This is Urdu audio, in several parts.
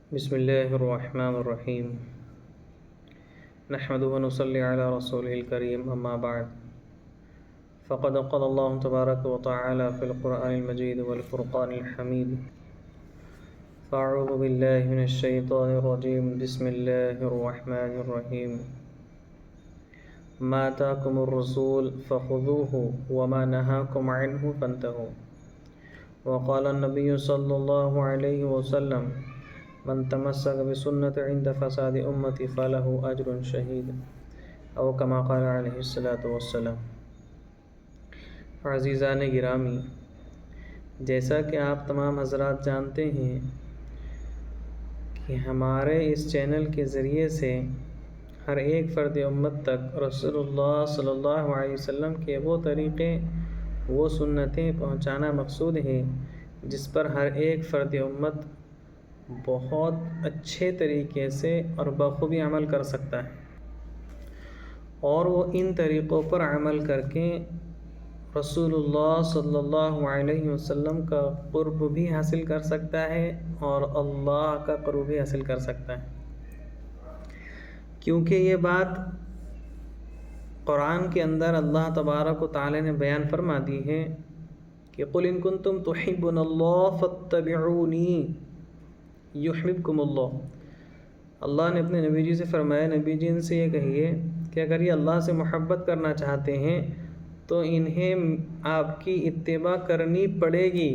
بسم الله الرحمن الرحيم نحمده ونصلي على رسوله الكريم أما بعد فقد قال الله تبارك وتعالى في القرآن المجيد والفرقان الحميد فأعوذ بالله من الشيطان الرجيم بسم الله الرحمن الرحيم ما آتاكم الرسول فخذوه وما نهاكم عنه فانتهوا وقال النبي صلى الله عليه وسلم من تمسك بسنة عند فساد أمتي فله أجر شهيد او كما قال علیہ الصلاۃ والسلام۔ عزیزان گرامی، جیسا کہ آپ تمام حضرات جانتے ہیں کہ ہمارے اس چینل کے ذریعے سے ہر ایک فرد امت تک رسول اللہ صلی اللہ علیہ وسلم کے وہ طریقے، وہ سنتیں پہنچانا مقصود ہے جس پر ہر ایک فرد امت بہت اچھے طریقے سے اور بخوبی عمل کر سکتا ہے، اور وہ ان طریقوں پر عمل کر کے رسول اللہ صلی اللہ علیہ وسلم کا قرب بھی حاصل کر سکتا ہے اور اللہ کا قرب بھی حاصل کر سکتا ہے، کیونکہ یہ بات قرآن کے اندر اللہ تبارک و تعالی نے بیان فرما دی ہے کہ قُلْ إِن كُنتُمْ تُحِبُّونَ اللَّهَ فَاتَّبِعُونِي یحببکم اللہ نے اپنے نبی جی سے فرمایا، نبی جی ان سے یہ کہیے کہ اگر یہ اللہ سے محبت کرنا چاہتے ہیں تو انہیں آپ کی اتباع کرنی پڑے گی،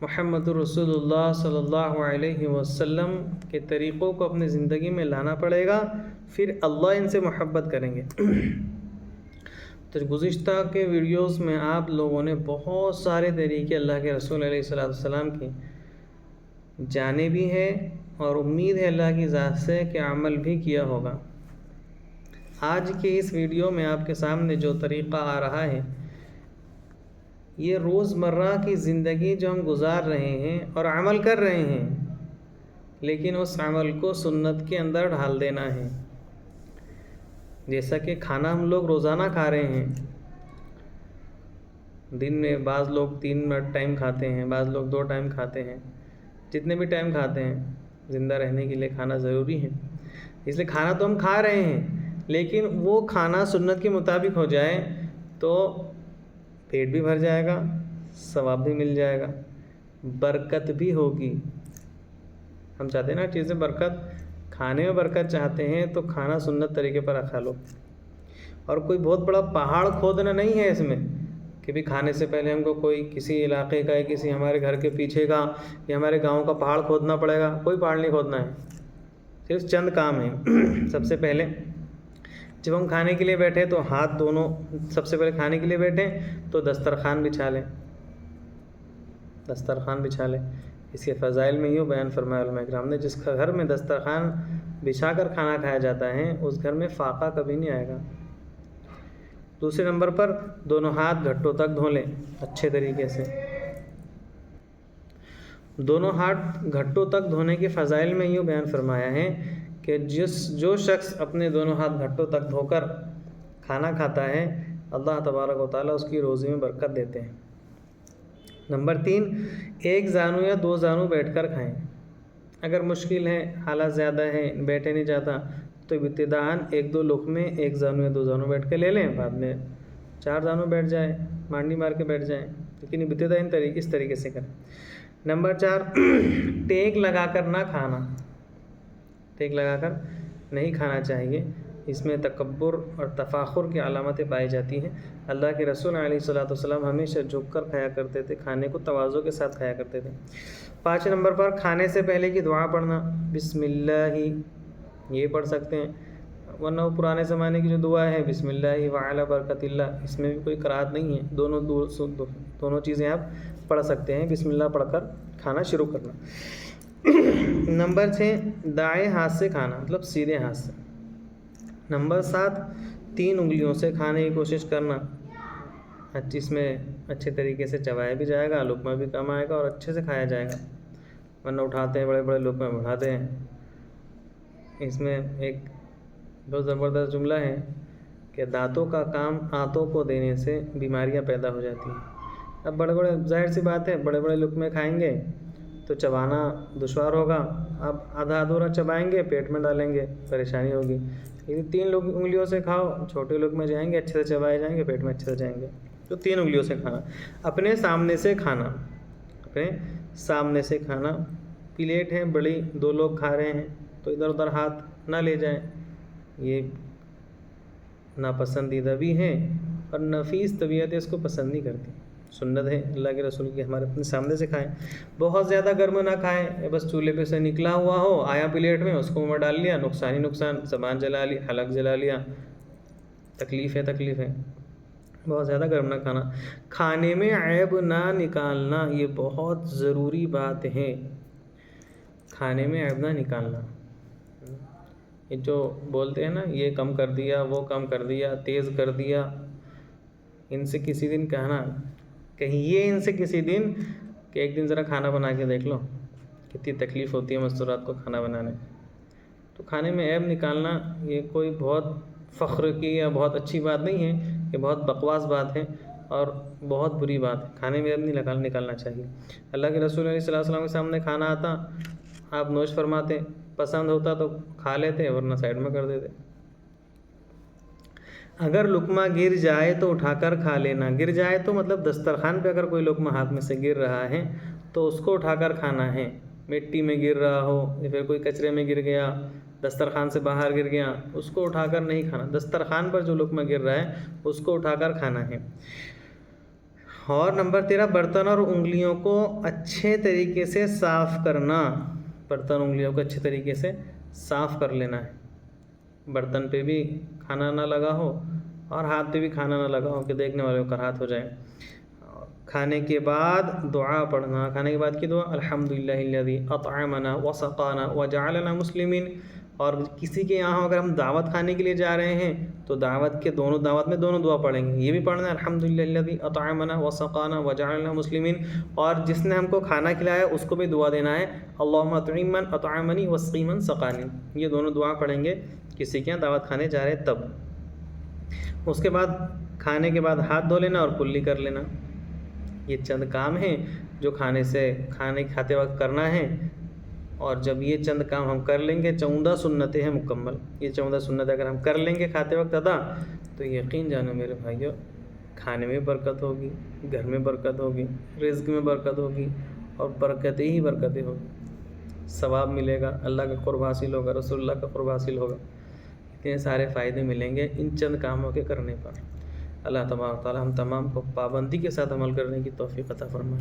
محمد رسول اللہ صلی اللہ علیہ وسلم کے طریقوں کو اپنی زندگی میں لانا پڑے گا، پھر اللہ ان سے محبت کریں گے۔ تو گزشتہ کے ویڈیوز میں آپ لوگوں نے بہت سارے طریقے اللہ کے رسول علیہ السلام کے جانے بھی ہے، اور امید ہے اللہ کی ذات سے کہ عمل بھی کیا ہوگا۔ آج کے اس ویڈیو میں آپ کے سامنے جو طریقہ آ رہا ہے، یہ روزمرہ کی زندگی جو ہم گزار رہے ہیں اور عمل کر رہے ہیں، لیکن اس عمل کو سنت کے اندر ڈھال دینا ہے۔ جیسا کہ کھانا ہم لوگ روزانہ کھا رہے ہیں، دن میں بعض لوگ 3 ٹائم کھاتے ہیں، بعض لوگ 2 ٹائم کھاتے ہیں، جتنے بھی ٹائم کھاتے ہیں، زندہ رہنے کے لیے کھانا ضروری ہے، اس لیے کھانا تو ہم کھا رہے ہیں، لیکن وہ کھانا سنت کے مطابق ہو جائے تو پیٹ بھی بھر جائے گا، ثواب بھی مل جائے گا، برکت بھی ہوگی۔ ہم چاہتے ہیں نا چیزیں برکت، کھانے میں برکت چاہتے ہیں تو کھانا سنت طریقے پر کھا لو، اور کوئی بہت بڑا پہاڑ کھودنا نہیں ہے اس میں کہ بھی کھانے سے پہلے ہم کو کوئی کسی علاقے کا یا کسی ہمارے گھر کے پیچھے کا یا ہمارے گاؤں کا پہاڑ کھودنا پڑے گا، کوئی پہاڑ نہیں کھودنا ہے، صرف چند کام ہیں۔ سب سے پہلے جب ہم کھانے کے لیے بیٹھے تو ہاتھ دونوں، سب سے پہلے کھانے کے لیے بیٹھیں تو دسترخوان بچھا لیں، دسترخوان بچھا لیں۔ اس کے فضائل میں یوں بیان فرمایا علماء کرام نے، جس کا گھر میں دسترخوان بچھا کر کھانا کھایا جاتا ہے اس گھر میں فاقہ کبھی نہیں آئے گا۔ دوسرے نمبر پر دونوں ہاتھ گھٹوں تک دھو لیں اچھے طریقے سے۔ دونوں ہاتھ گھٹوں تک دھونے کے فضائل میں یوں بیان فرمایا ہے کہ جو شخص اپنے دونوں ہاتھ گھٹوں تک دھو کر کھانا کھاتا ہے، اللہ تبارک و تعالیٰ اس کی روزی میں برکت دیتے ہیں۔ نمبر 3، 1 زانو یا 2 زانو بیٹھ کر کھائیں۔ اگر مشکل ہے، حالات زیادہ ہیں، بیٹھے نہیں جاتا، تو ابتداءً 1-2 لقمے 1 زانو یا 2 زانو بیٹھ کے لے لیں، بعد میں 4 زانو بیٹھ جائیں، مانڈی مار کے بیٹھ جائیں، لیکن ابتداءً اس طریقے سے کریں۔ نمبر 4، ٹیک لگا کر نہ کھانا، ٹیک لگا کر نہیں کھانا چاہیے، اس میں تکبر اور تفاخر کی علامتیں پائی جاتی ہیں۔ اللہ کے رسول علیہ السلام ہمیشہ جھک کر کھایا کرتے تھے، کھانے کو تواضع کے ساتھ کھایا کرتے تھے۔ 5 نمبر پر کھانے سے پہلے کی دعا پڑھنا، بسم اللہ، یہ پڑھ سکتے ہیں، ورنہ وہ پرانے زمانے کی جو دعا ہے بسم اللہ وعلی برکت اللہ، اس میں بھی کوئی قرأت نہیں ہے، دونوں چیزیں آپ پڑھ سکتے ہیں، بسم اللہ پڑھ کر کھانا شروع کرنا۔ نمبر 6، دائیں ہاتھ سے کھانا، مطلب سیدھے ہاتھ سے۔ نمبر 7، 3 انگلیوں سے کھانے کی کوشش کرنا، اس میں اچھے طریقے سے چبایا بھی جائے گا، لقمہ بھی کم آئے گا اور اچھے سے کھایا جائے گا، ورنہ اٹھاتے ہیں بڑے بڑے لقمے اٹھاتے ہیں۔ اس میں ایک بہت زبردست جملہ ہے کہ دانتوں کا کام آنتوں کو دینے سے بیماریاں پیدا ہو جاتی ہیں۔ اب بڑے بڑے، ظاہر سی بات ہے، بڑے بڑے لقمے کھائیں گے تو چبانا دشوار ہوگا، اب آدھا ادھورا چبائیں گے پیٹ میں ڈالیں گے پریشانی ہوگی، لیکن 3 انگلیوں سے کھاؤ، چھوٹے لوگ میں جائیں گے، اچھے سے چبائے جائیں گے، پیٹ میں اچھے سے جائیں گے، تو 3 انگلیوں سے کھانا، اپنے سامنے سے کھانا، اپنے سامنے سے کھانا، پلیٹ ہے بڑی 2 لوگ کھا رہے ہیں تو ادھر ادھر ہاتھ نہ لے جائیں، یہ ناپسندیدہ بھی ہے اور نفیس طبیعت اس کو پسند نہیں کرتی، سنت ہے اللہ کے رسول کی ہمارے اپنے سامنے سے کھائیں، بہت زیادہ گرم نہ کھائیں، بس چولہے پہ سے نکلا ہوا ہو آیا پلیٹ میں اس کو منہ میں ڈال لیا، نقصان ہی نقصان، زبان جلا لی، حلق جلا لیا، تکلیف ہے، بہت زیادہ گرم نہ کھانا، کھانے میں عیب نہ نکالنا، یہ بہت ضروری بات ہے، کھانے میں عیب نہ نکالنا، یہ جو بولتے ہیں نا یہ کم کر دیا، وہ کم کر دیا، تیز کر دیا، ان سے کسی دن کہنا، کہیے ان سے کسی دن کہ ایک دن ذرا کھانا بنا کے دیکھ لو، کتنی تکلیف ہوتی ہے مستورات کو کھانا بنانے، تو کھانے میں عیب نکالنا یہ کوئی بہت فخر کی یا بہت اچھی بات نہیں ہے، یہ بہت بکواس بات ہے اور بہت بری بات ہے، کھانے میں عیب نہیں نکالنا چاہیے۔ اللہ کے رسول علیہ الصلوۃ والسلام کے سامنے کھانا آتا، آپ نوش فرماتے، پسند ہوتا تو کھا لیتے ورنہ سائڈ میں کر دیتے، اگر لقمہ گر جائے تو اٹھا کر کھا لینا، گر جائے تو مطلب دسترخوان پہ اگر کوئی لقمہ ہاتھ میں سے گر رہا ہے تو اس کو اٹھا کر کھانا ہے، مٹی میں گر رہا ہو یا پھر کوئی کچرے میں گر گیا، دسترخوان سے باہر گر گیا، اس کو اٹھا کر نہیں کھانا، دسترخوان پر جو لقمہ گر رہا ہے اس کو اٹھا کر کھانا ہے۔ اور نمبر 13 برتن اور انگلیوں کو اچھے طریقے سے صاف کرنا، برتن انگلیوں کو اچھے طریقے سے صاف کر لینا ہے، برتن پہ بھی کھانا نہ لگا ہو اور ہاتھ پہ بھی کھانا نہ لگا ہو کہ دیکھنے والوں کو کراہت ہو جائے۔ کھانے کے بعد دعا پڑھنا، کھانے کے بعد کی دعا الحمدللہ الذی اطعمنا وسقانا وجعلنا مسلمین، اور کسی کے یہاں اگر ہم دعوت کھانے کے لیے جا رہے ہیں تو دعوت میں دونوں دعا پڑھیں گے، یہ بھی پڑھنا ہے الحمدللہ الذی اطعمنا وسقانا وجعلنا مسلمین، اور جس نے ہم کو کھانا کھلایا اس کو بھی دعا دینا ہے اللہم اطعم من اطعمنی واسقی من سقانی، یہ دونوں دعا پڑھیں گے کسی کے یہاں دعوت کھانے جا رہے تب۔ اس کے بعد کھانے کے بعد ہاتھ دھو لینا اور کلی کر لینا، یہ چند کام ہیں جو کھانے کھاتے وقت کرنا ہے، اور جب یہ چند کام ہم کر لیں گے 14 سنتیں ہیں مکمل، یہ 14 سنتیں اگر ہم کر لیں گے کھاتے وقت ادا تو یقین جانو میرے بھائیو کھانے میں برکت ہوگی، گھر میں برکت ہوگی، رزق میں برکت ہوگی اور برکتیں ہی برکتیں ہوگی، ثواب ملے گا، اللہ کا قرب حاصل ہوگا، رسول اللہ کا قرب حاصل ہوگا، اتنے سارے فائدے ملیں گے ان چند کاموں کے کرنے پر۔ اللہ تبارک و تعالی ہم تمام کو پابندی کے ساتھ عمل کرنے کی توفیق عطا فرمائے۔